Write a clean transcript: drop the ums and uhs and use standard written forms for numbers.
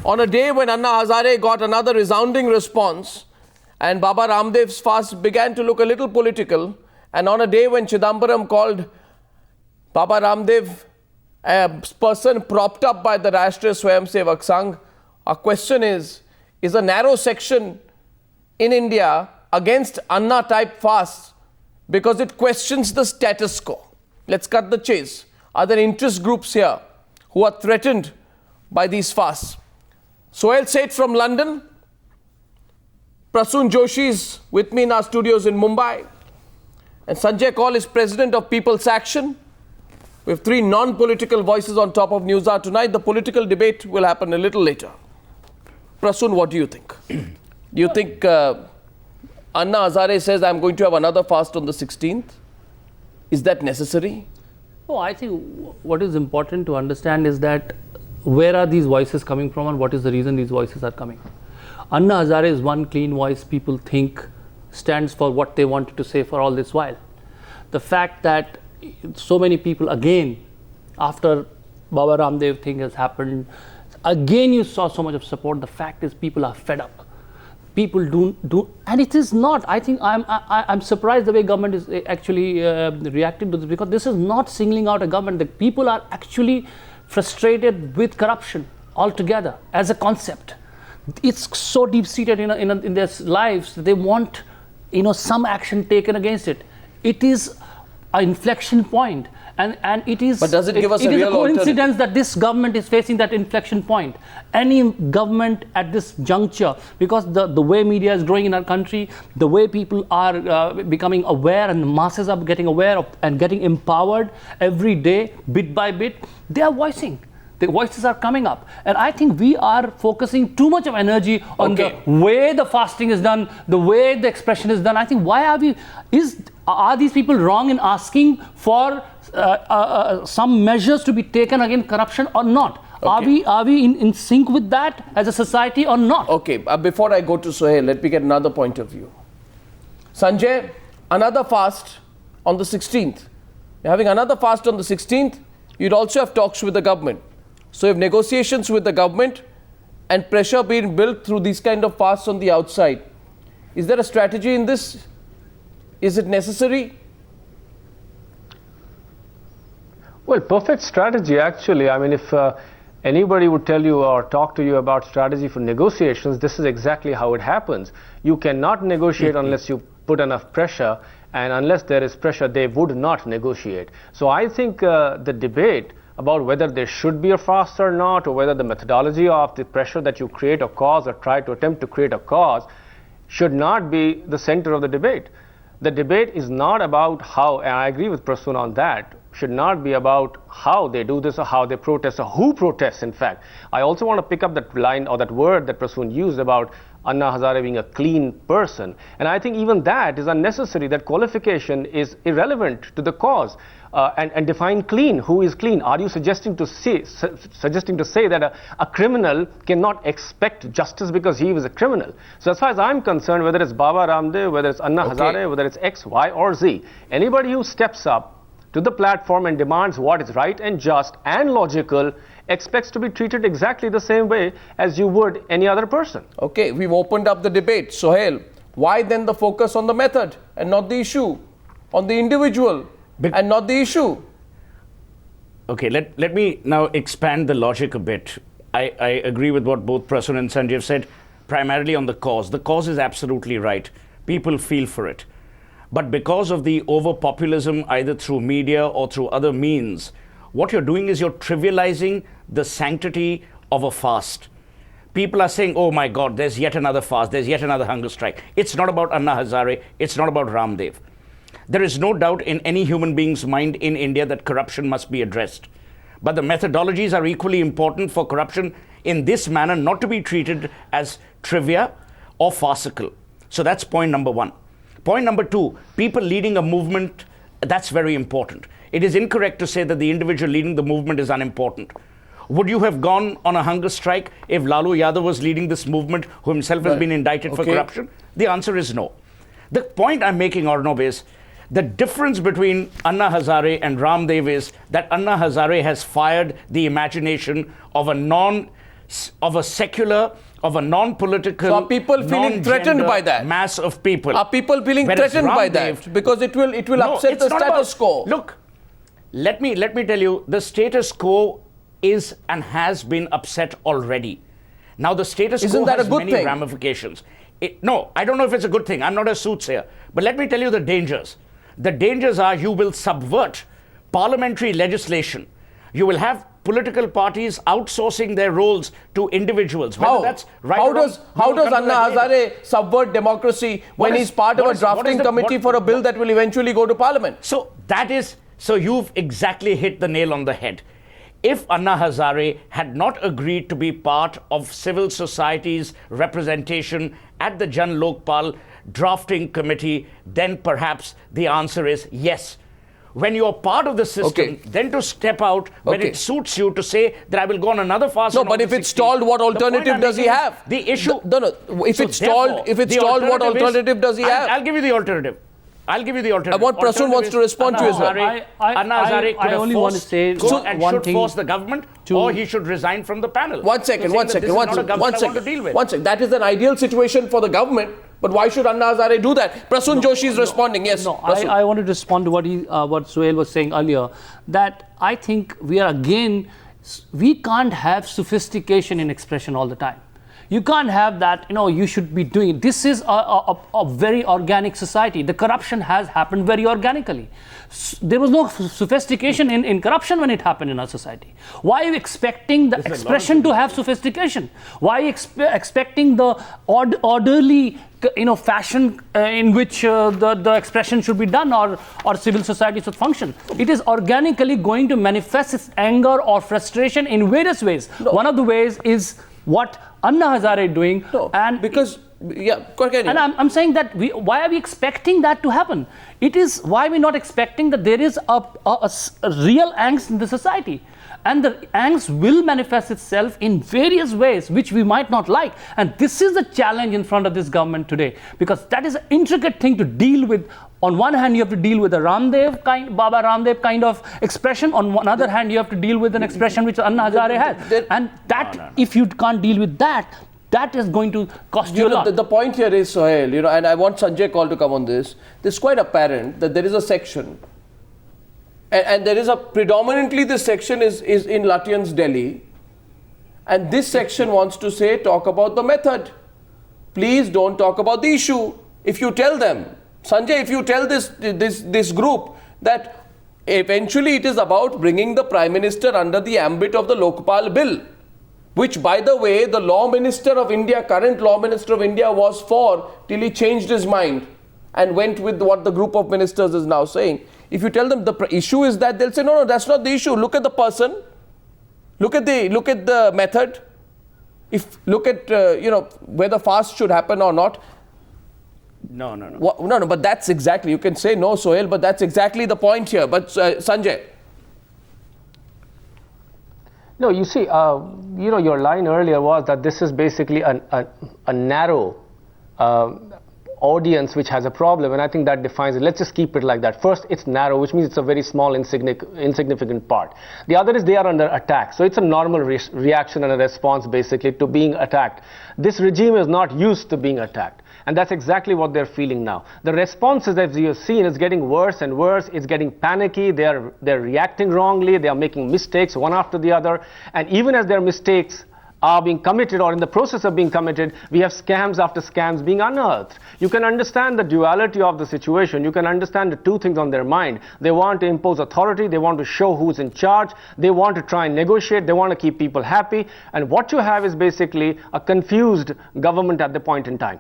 On a day when Anna Hazare got another resounding response and Baba Ramdev's fast began to look a little political, and on a day when Chidambaram called Baba Ramdev a person propped up by the Rashtriya Swayamsevak Sangh, our question is a narrow section in India against Anna-type fasts because it questions the status quo? Let's cut the chase. Are there interest groups here who are threatened by these fasts? Sohail Seth from London. Prasoon Joshi is with me in our studios in Mumbai. And Sanjay Kaul is president of People's Action. We have three non-political voices on top of Newshour tonight. The political debate will happen a little later. Prasoon, what do you think? Do you think Anna Hazare says, I'm going to have another fast on the 16th? Is that necessary? Oh, I think what is important to understand is that where are these voices coming from and what is the reason these voices are coming? Anna Hazare is one clean voice people think stands for what they wanted to say for all this while. The fact that so many people, again, after Baba Ramdev thing has happened, again you saw so much of support. The fact is people are fed up. People do, and it is not. I think I'm surprised the way government is actually reacting to this, because this is not singling out a government. The people are actually frustrated with corruption altogether as a concept. It's so deep-seated in their lives that they want, some action taken against it. It is an inflection point, and it is. But does it give us a real coincidence that this government is facing that inflection point? Any government at this juncture, because the way media is growing in our country, the way people are becoming aware and the masses are getting aware of and getting empowered every day, bit by bit, they are voicing. The voices are coming up, and I think we are focusing too much of energy on the way the fasting is done, the way the expression is done. I think are these people wrong in asking for some measures to be taken against corruption or not? Okay. Are we in sync with that as a society or not? Okay, before I go to Sohail, let me get another point of view. Sanjay, another fast on the 16th. You're having another fast on the 16th. You'd also have talks with the government. So if negotiations with the government and pressure being built through these kind of fasts on the outside, is there a strategy in this? Is it necessary? Well, perfect strategy, actually. I mean, if anybody would tell you or talk to you about strategy for negotiations, this is exactly how it happens. You cannot negotiate unless you put enough pressure, and unless there is pressure, they would not negotiate. So I think the debate about whether there should be a fast or not, or whether the methodology of the pressure that you create or cause or try to attempt to create a cause should not be the center of the debate. The debate is not about how, and I agree with Prasoon on that, should not be about how they do this or how they protest or who protests, in fact. I also want to pick up that line or that word that Prasoon used about Anna Hazare being a clean person. And I think even that is unnecessary. That qualification is irrelevant to the cause. And define clean. Who is clean? Are you suggesting to say that a criminal cannot expect justice because he was a criminal? So as far as I'm concerned, whether it's Baba Ramdev, whether it's Anna Hazare, whether it's X, Y, or Z, anybody who steps up to the platform and demands what is right and just and logical expects to be treated exactly the same way as you would any other person. Okay, we've opened up the debate. Sohail, why then the focus on the method and not the issue? On the individual and not the issue? Okay, let me now expand the logic a bit. I agree with what both Prasoon and Sanjay have said, primarily on the cause. The cause is absolutely right. People feel for it. But because of the over-populism, either through media or through other means, what you're doing is you're trivializing the sanctity of a fast. People are saying, oh my God, there's yet another fast, there's yet another hunger strike. It's not about Anna Hazare, it's not about Ramdev. There is no doubt in any human being's mind in India that corruption must be addressed. But the methodologies are equally important for corruption in this manner not to be treated as trivia or farcical. So that's point number one. Point number two, people leading a movement, that's very important. It is incorrect to say that the individual leading the movement is unimportant. Would you have gone on a hunger strike if Lalu Yadav was leading this movement, who himself has been indicted for corruption? The answer is no. The point I'm making, Arnav, is the difference between Anna Hazare and Ramdev is that Anna Hazare has fired the imagination of a of a secular, of a non-political, So are people feeling threatened non-gender by that? mass of people. Are people feeling Whereas threatened by Ramdev- that? Because it will No, upset it's the not status about- quo. Look, let me tell you, the status quo is and has been upset already. Now the status Isn't quo that a has good many thing? ramifications. No, I don't know if it's a good thing. I'm not a soothsayer. But let me tell you the dangers. The dangers are you will subvert parliamentary legislation. You will have political parties outsourcing their roles to individuals. Whether How? that's right How or wrong, does we will come to Anna that later. Hazare subvert democracy when is- he's part of what a is- what is drafting the- committee what- for a bill that will eventually go to parliament? So you've exactly hit the nail on the head. If Anna Hazare had not agreed to be part of civil society's representation at the Jan Lokpal drafting committee, then perhaps the answer is yes. When you're part of the system, Okay. then to step out when Okay. it suits you to say that I will go on another fast. No, on but if August it's 16th. stalled, what The point alternative I'm does he making is have? The issue. No. If So it's stalled, therefore, the what alternative is- alternative does he have? I'll give you the alternative. I want Prasoon wants to respond to you as well. Anna Hazare could I have only want to forced- say could and one should thing force the government, or he should resign from the panel. One second. One second. One second. That is an ideal situation for the government. But why should Anna Hazare do that? Prasoon Joshi is responding. Yes. No, Prasoon. I wanted to respond to what Suhail was saying earlier, that I think we can't have sophistication in expression all the time. You can't have that, you should be doing it. This is a very organic society. The corruption has happened very organically. There was no sophistication in corruption when it happened in our society. Why are you expecting the expression to have sophistication? Why are you expecting the orderly fashion in which the expression should be done, or civil society should function? It is organically going to manifest its anger or frustration in various ways. No. One of the ways is what Anna Hazare is doing. No, and because continue. and I'm saying that why are we expecting that to happen? It is why we're not expecting that there is a real angst in the society. And the angst will manifest itself in various ways, which we might not like. And this is the challenge in front of this government today, because that is an intricate thing to deal with. On one hand, you have to deal with a Baba Ramdev kind of expression. On one other hand, you have to deal with an expression which Anna Hazare has. And that, if you can't deal with that, that is going to cost you a lot. The point here is, Suhail, and I want Sanjay Kaul to come on this. It's quite apparent that there is a section, and there is predominantly this section is in Lutyens, Delhi, and this section wants to talk about the method. Please don't talk about the issue. If you tell them, Sanjay, if you tell this group that eventually it is about bringing the Prime Minister under the ambit of the Lokpal bill, which, by the way, the Law Minister of India, current Law Minister of India, was for till he changed his mind and went with what the group of ministers is now saying. If you tell them the issue is that, they'll say, no, that's not the issue. Look at the person. Look at the method. Look at whether fast should happen or not. No. No, but that's exactly, you can say no, Suhail, but that's exactly the point here. But Sanjay. No, you see, your line earlier was that this is basically a narrow audience which has a problem, and I think that defines it. Let's just keep it like that. First, it's narrow, which means it's a very small, insignificant part. The other is they are under attack. So it's a normal reaction and a response, basically, to being attacked. This regime is not used to being attacked. And that's exactly what they're feeling now. The responses, as you have seen, is getting worse and worse. It's getting panicky. They're reacting wrongly. They are making mistakes one after the other. And even as their mistakes are being committed, or in the process of being committed, we have scams after scams being unearthed. You can understand the duality of the situation. You can understand the two things on their mind. They want to impose authority. They want to show who's in charge. They want to try and negotiate. They want to keep people happy. And what you have is basically a confused government at the point in time.